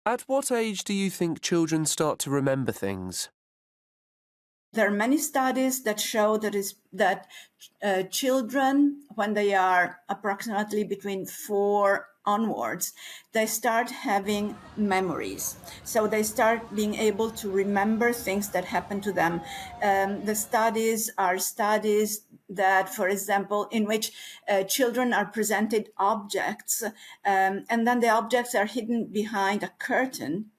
At what age do you think children start to remember things? There are many studies that show that children, when they are approximately between 4 onwards, they start having memories. So they start being able to remember things that happen to them. The studies are studies that, for example, in which children are presented objects, and then the objects are hidden behind a curtain.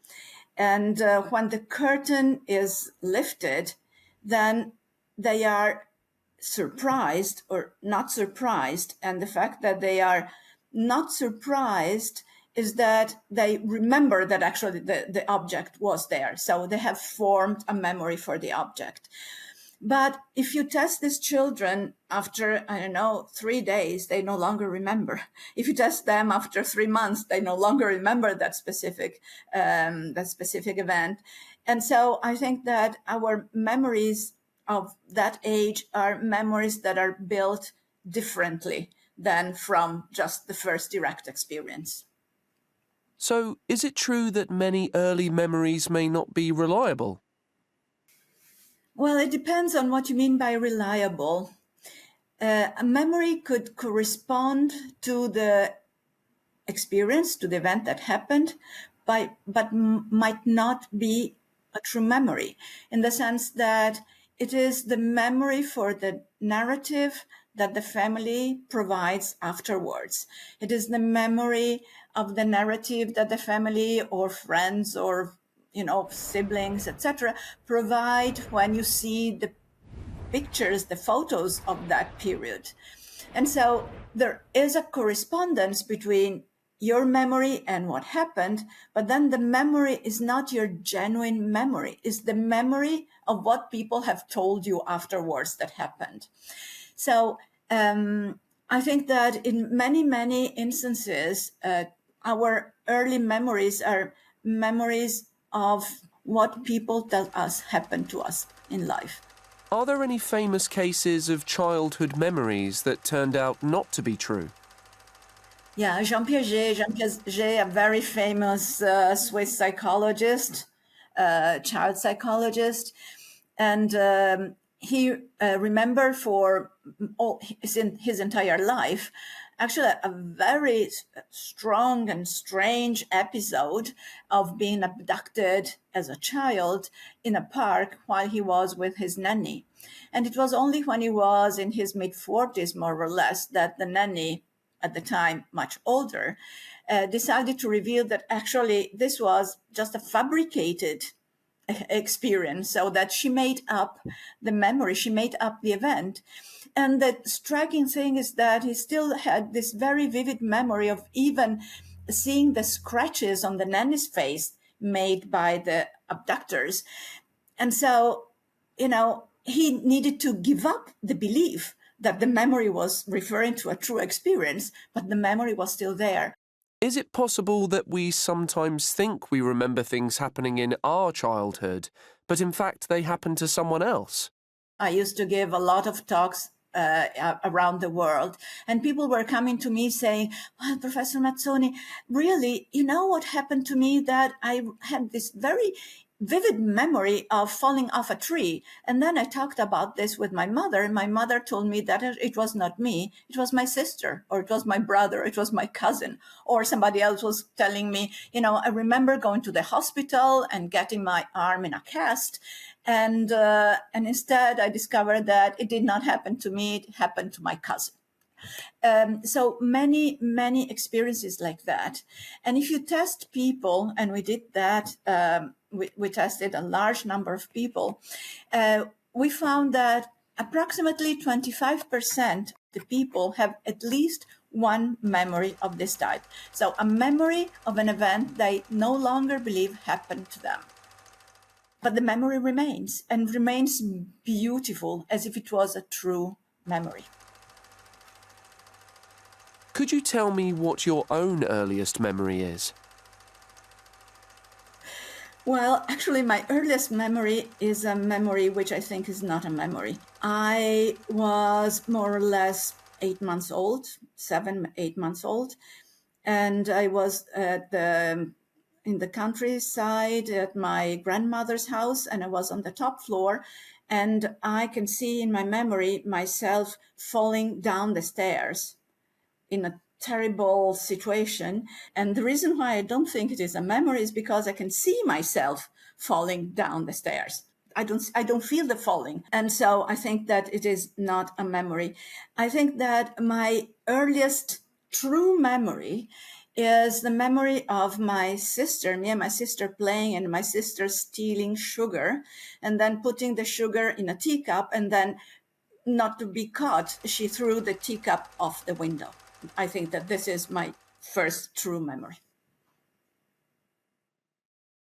And when the curtain is lifted, then they are surprised or not surprised. And the fact that they are not surprised is that they remember that actually the object was there. So they have formed a memory for the object. But if you test these children after, I don't know, 3 days, they no longer remember. If you test them after 3 months, they no longer remember that specific event. And so I think that our memories of that age are memories that are built differently than from just the first direct experience. So, is it true that many early memories may not be reliable? Well, it depends on what you mean by reliable. A memory could correspond to the experience, to the event that happened, but might not be a true memory in the sense that it is the memory for the narrative that the family provides afterwards. It is the memory of the narrative that the family or friends or siblings, etc., provide when you see the pictures, the photos of that period. And so there is a correspondence between your memory and what happened, but then the memory is not your genuine memory, it's the memory of what people have told you afterwards that happened. So I think that in many, many instances, our early memories are memories of what people tell us happened to us in life. Are there any famous cases of childhood memories that turned out not to be true? Yeah, Jean Piaget, a very famous Swiss psychologist, child psychologist, and he remembered for his entire life, actually a very strong and strange episode of being abducted as a child in a park while he was with his nanny. And it was only when he was in his mid-40s, more or less, that the nanny, at the time much older, decided to reveal that actually this was just a fabricated experience, so that she made up the memory, she made up the event. And the striking thing is that he still had this very vivid memory of even seeing the scratches on the nanny's face made by the abductors. And so, he needed to give up the belief that the memory was referring to a true experience, but the memory was still there. Is it possible that we sometimes think we remember things happening in our childhood, but in fact they happened to someone else? I used to give a lot of talks around the world, and people were coming to me saying, well, Professor Mazzoni, really, you know what happened to me, that I had this very vivid memory of falling off a tree. And then I talked about this with my mother, and my mother told me that it was not me, it was my sister, or it was my brother, it was my cousin, or somebody else was telling me, I remember going to the hospital and getting my arm in a cast. And instead I discovered that it did not happen to me, it happened to my cousin. So many, many experiences like that. And if you test people, and we did that, we tested a large number of people, we found that approximately 25% of the people have at least one memory of this type. So a memory of an event they no longer believe happened to them. But the memory remains, and remains beautiful, as if it was a true memory. Could you tell me what your own earliest memory is? Well, actually, my earliest memory is a memory which I think is not a memory. I was more or less 8 months old, 7, 8 months old, and I was at the in the countryside at my grandmother's house, and I was on the top floor. And I can see in my memory myself falling down the stairs in a terrible situation. And the reason why I don't think it is a memory is because I can see myself falling down the stairs. I don't feel the falling. And so I think that it is not a memory. I think that my earliest true memory is the memory of my sister, me and my sister playing, and my sister stealing sugar and then putting the sugar in a teacup, and then, not to be caught, she threw the teacup off the window. I think that this is my first true memory.